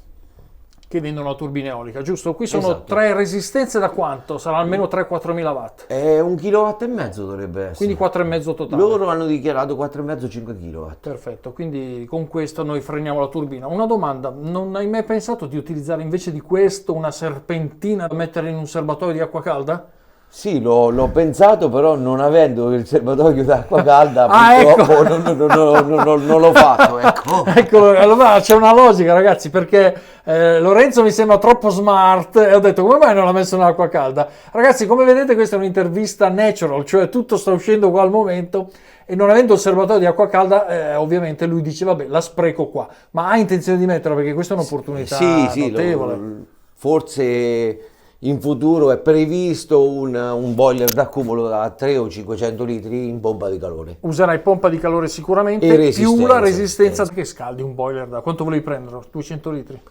che vendono la turbina eolica, giusto? Qui sono Esatto. 3 resistenze da quanto? Sarà almeno 3-4 mila watt, È 1,5 kW dovrebbe essere. quindi 4,5 totale. Loro hanno dichiarato 4,5-5 kW. Perfetto, quindi con questo noi freniamo la turbina. Una domanda, non hai mai pensato di utilizzare invece di questo una serpentina da mettere in un serbatoio di acqua calda? Sì, l'ho pensato, però non avendo il serbatoio d'acqua calda, Ah, purtroppo ecco. non l'ho fatto, ecco. Ecco, allora c'è una logica ragazzi, perché Lorenzo mi sembra troppo smart e ho detto come mai non l'ha messo in acqua calda? Ragazzi, come vedete questa è un'intervista natural, cioè tutto sta uscendo qua al momento e non avendo il serbatoio di acqua calda ovviamente lui dice vabbè la spreco qua, ma ha intenzione di metterla perché questa è un'opportunità Sì, notevole. forse in futuro è previsto un boiler d'accumulo da 3 o 500 litri in pompa di calore. Userai pompa di calore sicuramente E più resistenza, la resistenza che scaldi un boiler da quanto volevi prenderlo? 200 litri?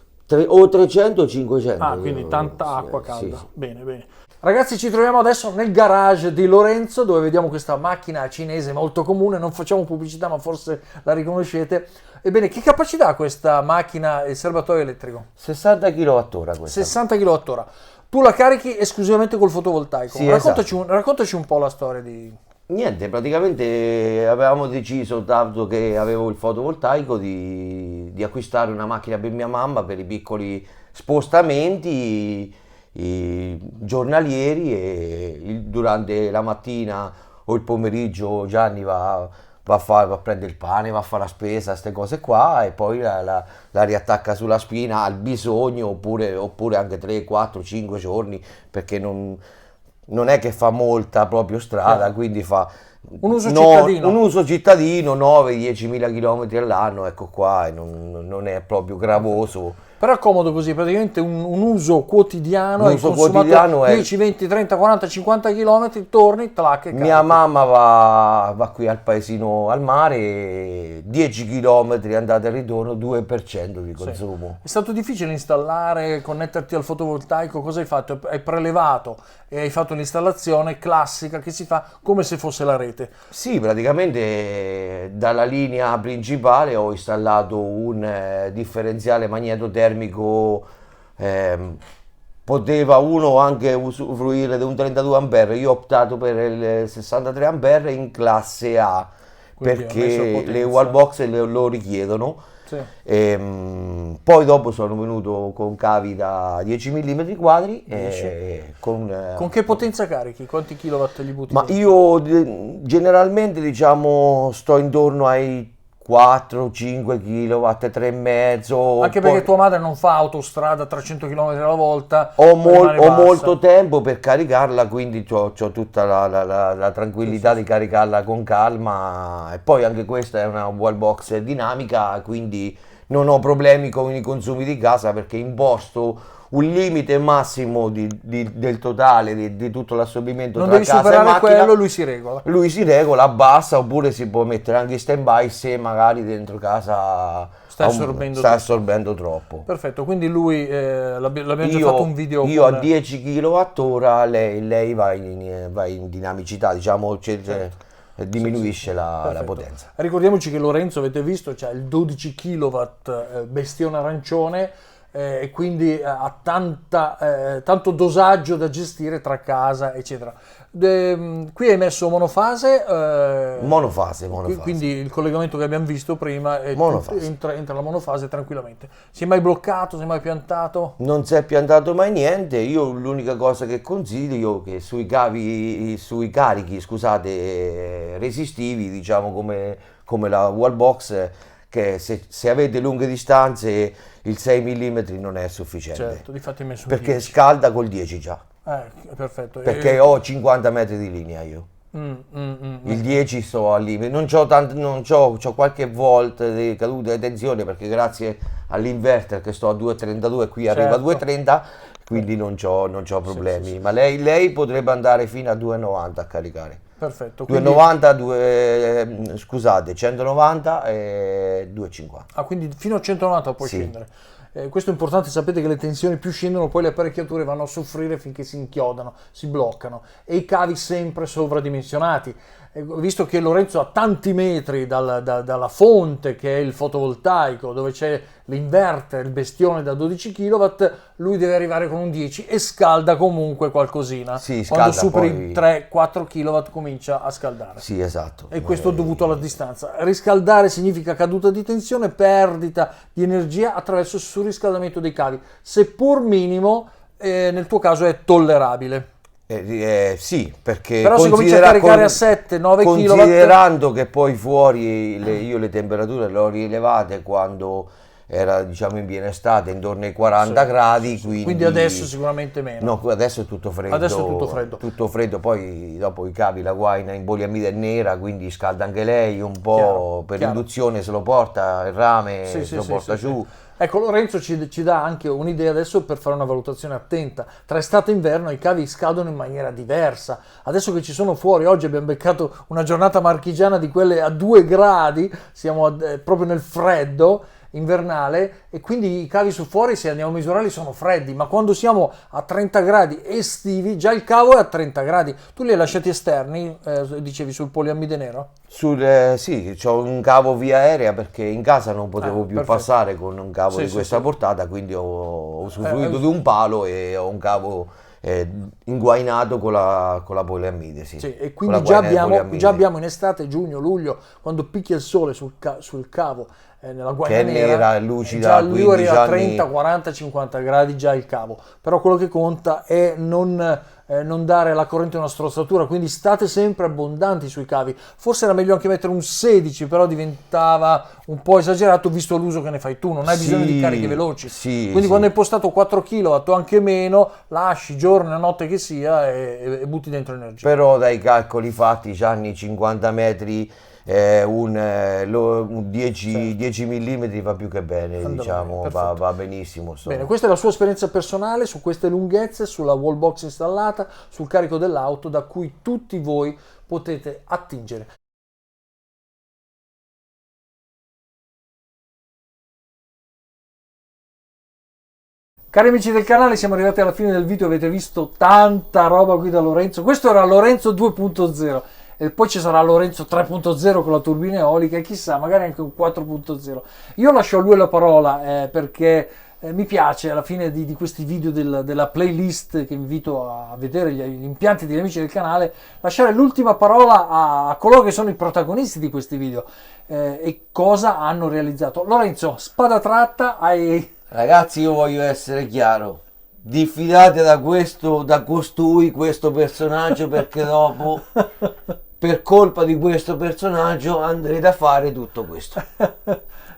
O 300 o 500. Ah, quindi tanta Sì, acqua calda. sì. Bene, bene. Ragazzi, ci troviamo adesso nel garage di Lorenzo, dove vediamo questa macchina cinese molto comune. Non facciamo pubblicità, ma forse la riconoscete. Ebbene, che capacità ha questa macchina, il serbatoio elettrico? 60 kWh questa. 60 kWh. Tu la carichi esclusivamente col fotovoltaico. Sì, Raccontaci un po' la storia di... Niente, praticamente avevamo deciso, dato che avevo il fotovoltaico, di acquistare una macchina per mia mamma per i piccoli spostamenti giornalieri e durante la mattina o il pomeriggio Gianni va a prendere il pane, va a fare la spesa, queste cose qua e poi la riattacca sulla spina al bisogno oppure anche 3, 4, 5 giorni perché non è che fa molta proprio strada, quindi fa Un uso cittadino. un uso cittadino, 9-10 mila chilometri all'anno, ecco qua, e non è proprio gravoso. Però è comodo così, praticamente un uso quotidiano, Un hai uso consumato quotidiano è- 10, 20, 30, 40, 50 km, torni, tac e Mia carichi. mamma va qui al paesino al mare, 10 km andata e ritorno, 2% di consumo. È stato difficile installare, connetterti al fotovoltaico, cosa hai fatto? Hai prelevato e hai fatto l'installazione classica che si fa come se fosse la rete. Sì, praticamente dalla linea principale ho installato un differenziale magnetotermico, poteva uno anche usufruire di un 32 ampere, io ho optato per il 63 ampere in classe A, Quindi ha messo perché potenza. le wallbox lo richiedono. Sì. Poi dopo sono venuto con cavi da 10 mm quadri Con che potenza carichi? Quanti kilowatt gli butti ma dentro? io generalmente diciamo sto intorno ai 4-5 kW, 3,5. Anche perché tua madre non fa autostrada a 300 km alla volta, Ho rimane bassa. molto tempo per caricarla, quindi ho tutta la tranquillità di caricarla con calma. E poi anche questa è una wallbox dinamica, quindi non ho problemi con i consumi di casa perché imposto un limite massimo del totale di tutto l'assorbimento Non tra devi casa e superare macchina. quello, lui si regola. Lui si regola, abbassa, oppure si può mettere anche in stand by se magari dentro casa Sta assorbendo sta tutto. assorbendo troppo. Perfetto, quindi lui, l'abbiamo già Io, fatto un video io con... a 10 kWh, lei va in dinamicità, diciamo, diminuisce la Perfetto. potenza. Ricordiamoci che Lorenzo, avete visto, c'ha il 12 kW bestione arancione, e quindi ha tanto dosaggio da gestire tra casa, eccetera. Qui hai messo monofase, Monofase. quindi il collegamento che abbiamo visto prima Monofase. entra la monofase tranquillamente. Si è mai bloccato? Si è mai piantato? Non si è piantato mai niente. Io l'unica cosa che consiglio è che sui carichi, scusate, resistivi, diciamo come la wallbox, che se avete lunghe distanze il 6 mm non è sufficiente. Certo, difatti hai messo un Perché 10. scalda col 10 già. Perfetto. Perché ho 50 metri di linea io. Il 10 sto al limite, c'ho qualche volt di caduta di tensione perché grazie all'inverter che sto a 2,32 qui arriva a Certo. 2,30, quindi non c'ho problemi. Sì. Ma lei potrebbe andare fino a 2,90 a caricare. Perfetto. 2,90, scusate, 190 e 2,50. Quindi fino a 190 puoi scendere. Questo è importante, sapete che le tensioni più scendono, poi le apparecchiature vanno a soffrire finché si inchiodano, si bloccano, e i cavi sempre sovradimensionati. Visto che Lorenzo ha tanti metri dalla fonte, che è il fotovoltaico, dove c'è l'inverter, il bestione da 12 kW, lui deve arrivare con un 10 e scalda comunque qualcosina. Sì, quando scalda, superi poi... 3-4 kW comincia a scaldare. Sì, esatto. E questo è dovuto alla distanza. Riscaldare significa caduta di tensione, perdita di energia attraverso il surriscaldamento dei cavi, seppur minimo, nel tuo caso è tollerabile. Sì, perché però se cominci a caricare a 7-9 kW, considerando che poi fuori io le temperature le ho rilevate quando era, diciamo, in piena estate, intorno ai 40 gradi, quindi adesso sicuramente meno. No, adesso è tutto freddo. Adesso è tutto freddo. Tutto freddo, poi dopo i cavi, la guaina in poliamide è nera, quindi scalda anche lei un po', per induzione se lo porta, il rame se lo porta giù. Ecco, Lorenzo ci dà anche un'idea adesso per fare una valutazione attenta. Tra estate e inverno i cavi scaldono in maniera diversa. Adesso che ci sono fuori, oggi abbiamo beccato una giornata marchigiana di quelle a 2 gradi, siamo proprio nel freddo invernale, e quindi i cavi su fuori, se andiamo a misurarli, sono freddi, ma quando siamo a 30 gradi estivi già il cavo è a 30 gradi. Tu li hai lasciati esterni, dicevi, sul poliamide nero? Sì, c'ho un cavo via aerea perché in casa non potevo più passare con un cavo di questa portata, quindi ho usufruito di un palo e ho un cavo inguainato con la poliamide. Sì, e quindi già abbiamo in estate, giugno, luglio, quando picchia il sole sul cavo, nella guaina nera, lucida, già lui arriva a 15 30, 40, 50 gradi già il cavo. Però quello che conta è non dare alla corrente una strozzatura, quindi state sempre abbondanti sui cavi. Forse era meglio anche mettere un 16, però diventava un po' esagerato visto l'uso che ne fai tu, non hai bisogno di cariche veloci. Quindi quando hai postato 4 kW o anche meno, lasci giorno e notte che sia e butti dentro energia. Però dai calcoli fatti, c'hanno 50 metri, un 10 mm va più che bene, diciamo, va benissimo. Bene, questa è la sua esperienza personale su queste lunghezze, sulla wallbox installata, sul carico dell'auto, da cui tutti voi potete attingere. Cari amici del canale, siamo arrivati alla fine del video, avete visto tanta roba qui da Lorenzo. Questo era Lorenzo 2.0 e poi ci sarà Lorenzo 3.0 con la turbina eolica e chissà, magari anche un 4.0. Io lascio a lui la parola perché Mi piace alla fine di questi video della playlist, che invito a vedere gli impianti degli amici del canale, lasciare l'ultima parola a coloro che sono i protagonisti di questi video e cosa hanno realizzato. Lorenzo, spada tratta, Ragazzi, io voglio essere chiaro, diffidate da costui, questo personaggio, perché dopo, per colpa di questo personaggio, andrete a fare tutto questo.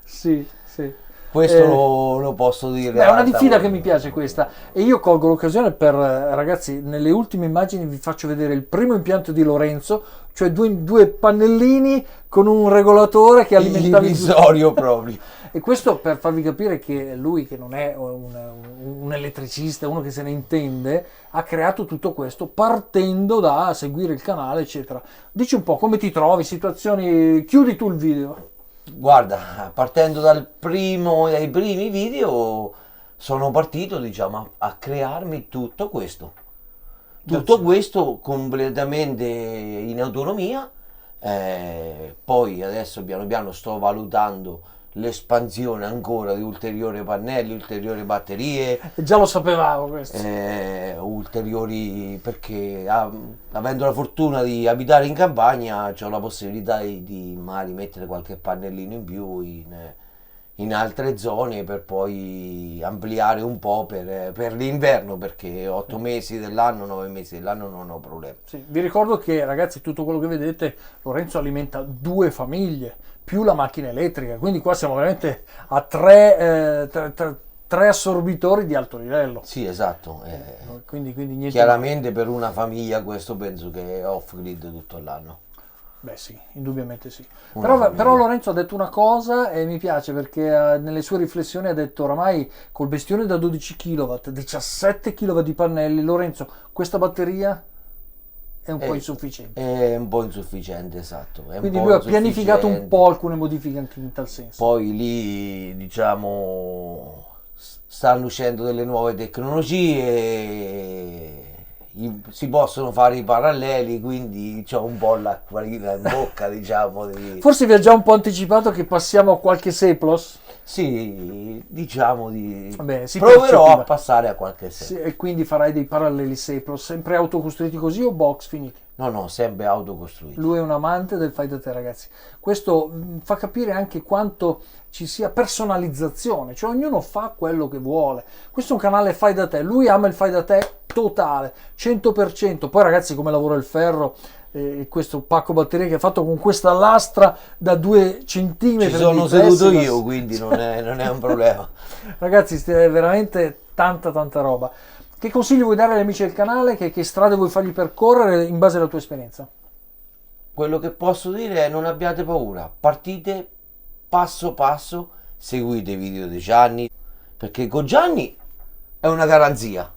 Sì, sì. Questo lo posso dire. È una diffida che mi piace questa, e io colgo l'occasione per, ragazzi, nelle ultime immagini vi faccio vedere il primo impianto di Lorenzo, cioè due pannellini con un regolatore che alimenta divisorio proprio. E questo per farvi capire che lui, che non è un elettricista, uno che se ne intende, ha creato tutto questo partendo da seguire il canale, eccetera. Dici un po' come ti trovi, situazioni, chiudi tu il video. Guarda, partendo dai primi video, sono partito, diciamo, a crearmi tutto questo. Tutto questo completamente in autonomia. Poi adesso piano piano sto valutando l'espansione ancora di ulteriori pannelli, ulteriori batterie. Già lo sapevamo questo. Ulteriori, perché avendo la fortuna di abitare in campagna ho la possibilità di magari mettere qualche pannellino in più in altre zone, per poi ampliare un po' per l'inverno, perché 8 mesi dell'anno, 9 mesi dell'anno non ho problemi. Sì, vi ricordo che, ragazzi, tutto quello che vedete, Lorenzo alimenta 2 famiglie più la macchina elettrica, quindi qua siamo veramente a 3 assorbitori di alto livello. Sì, esatto. Quindi niente. Chiaramente per una famiglia questo penso che è off grid tutto l'anno. Beh sì, indubbiamente sì. Però Lorenzo ha detto una cosa e mi piace, perché nelle sue riflessioni ha detto: oramai col bestione da 12 kW, 17 kW di pannelli, Lorenzo, questa batteria è un po' insufficiente. È un po' insufficiente, esatto. Quindi lui ha pianificato un po' alcune modifiche anche in tal senso. Poi lì, diciamo, stanno uscendo delle nuove tecnologie, si possono fare i paralleli, quindi c'ho un po' l'acquolina in bocca, diciamo. Forse vi ha già un po' anticipato che passiamo a qualche Seplos? Sì, diciamo di... Bene, proverò a passare a qualche Sì, e quindi farai dei paralleli Seplos, sempre autocostruiti così o box finiti? No, sempre autocostruiti. Lui è un amante del fai da te, ragazzi. Questo fa capire anche quanto ci sia personalizzazione, cioè ognuno fa quello che vuole. Questo è un canale fai da te, lui ama il fai da te totale, 100%. Poi, ragazzi, come lavora il ferro, questo pacco batterie che è fatto con questa lastra da 2 centimetri. Ci sono seduto io, quindi non è un problema. Ragazzi, è veramente tanta roba. Che consigli vuoi dare agli amici del canale? Che strade vuoi fargli percorrere in base alla tua esperienza? Quello che posso dire è: non abbiate paura, partite passo passo, seguite i video di Gianni, perché con Gianni è una garanzia,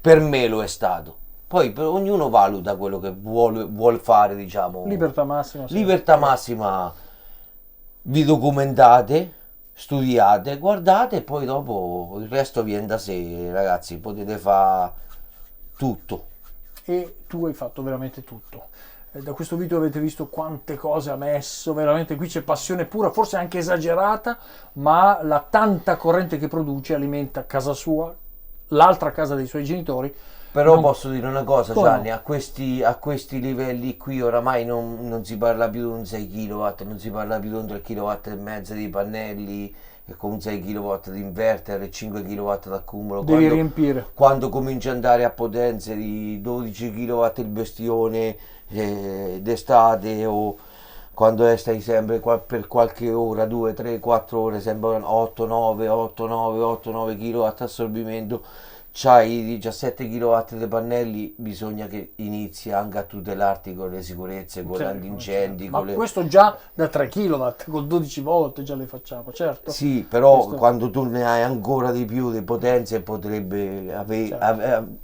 per me lo è stato. Poi ognuno valuta quello che vuole fare, diciamo. Libertà massima. Sì. Libertà massima, vi documentate, studiate, guardate, e poi dopo il resto viene da sé, ragazzi, potete fare tutto. E tu hai fatto veramente tutto. Da questo video avete visto quante cose ha messo, veramente qui c'è passione pura, forse anche esagerata, ma la tanta corrente che produce alimenta casa sua, l'altra casa dei suoi genitori. Però posso dire una cosa, Gianni, a questi livelli qui oramai non si parla più di un 6 kW, non si parla più di un 3 kW e mezzo di pannelli, e con un 6 kW di inverter e 5 kW d'accumulo. Devi riempire. Quando cominci ad andare a potenze di 12 kW il bestione d'estate, o quando stai sempre per qualche ora, 2, 3, 4 ore, sempre 8, 9 kW assorbimento, c'hai 17 kW di pannelli, bisogna che inizi anche a tutelarti con le sicurezze, con l'antincendi. Ma questo già da 3 kW, con 12 volt già le facciamo, certo. Sì, però quando tu ne hai ancora di più di potenze potrebbe avere...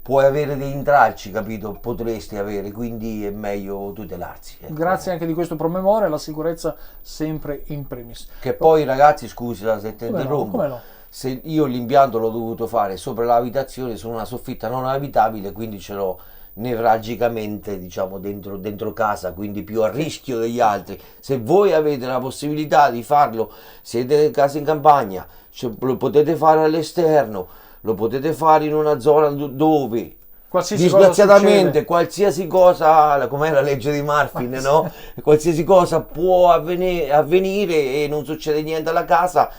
puoi avere dei intralci, capito? Potresti avere, quindi è meglio tutelarsi. Ecco. Grazie anche di questo promemoria, la sicurezza sempre in primis. Che poi, ragazzi, scusa se ti interrompo, come no? Se io l'impianto l'ho dovuto fare sopra l'abitazione, su una soffitta non abitabile, quindi ce l'ho nevralgicamente, diciamo, dentro casa, quindi più a rischio degli altri. Se voi avete la possibilità di farlo, siete in casa in campagna, lo potete fare all'esterno, lo potete fare in una zona dove Qualsiasi disgraziatamente cosa qualsiasi cosa, com'è la legge di Murphy, no? Qualsiasi cosa può avvenire e non succede niente alla casa,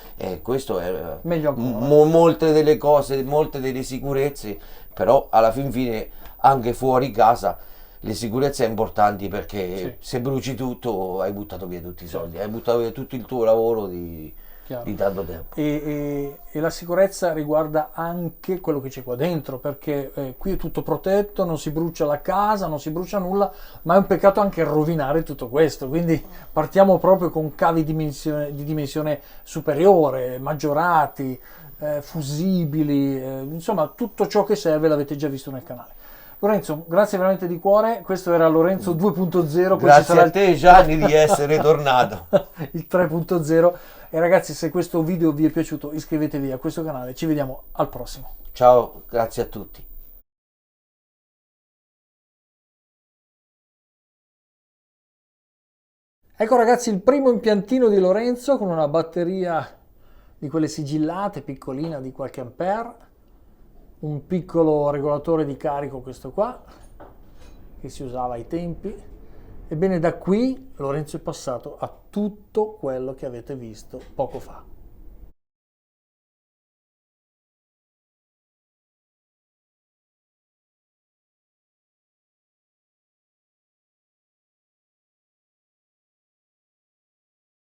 questo è meglio ancora. molte delle cose, molte delle sicurezze, però alla fin fine anche fuori casa le sicurezze è importanti, perché Sì. se bruci tutto hai buttato via tutti i soldi, hai buttato via tutto il tuo lavoro di tanto tempo. E la sicurezza riguarda anche quello che c'è qua dentro, perché qui è tutto protetto, non si brucia la casa, non si brucia nulla, ma è un peccato anche rovinare tutto questo. Quindi partiamo proprio con cavi di dimensione superiore, maggiorati, fusibili, insomma tutto ciò che serve l'avete già visto nel canale. Lorenzo, grazie veramente di cuore. Questo era Lorenzo 2.0. Poi Grazie ci sarà a te Gianni di essere tornato. il 3.0. E ragazzi, se questo video vi è piaciuto, iscrivetevi a questo canale. Ci vediamo al prossimo. Ciao, grazie a tutti. Ecco ragazzi, il primo impiantino di Lorenzo con una batteria di quelle sigillate, piccolina, di qualche ampere, un piccolo regolatore di carico, questo qua, che si usava ai tempi. Ebbene, da qui Lorenzo è passato a tutto quello che avete visto poco fa.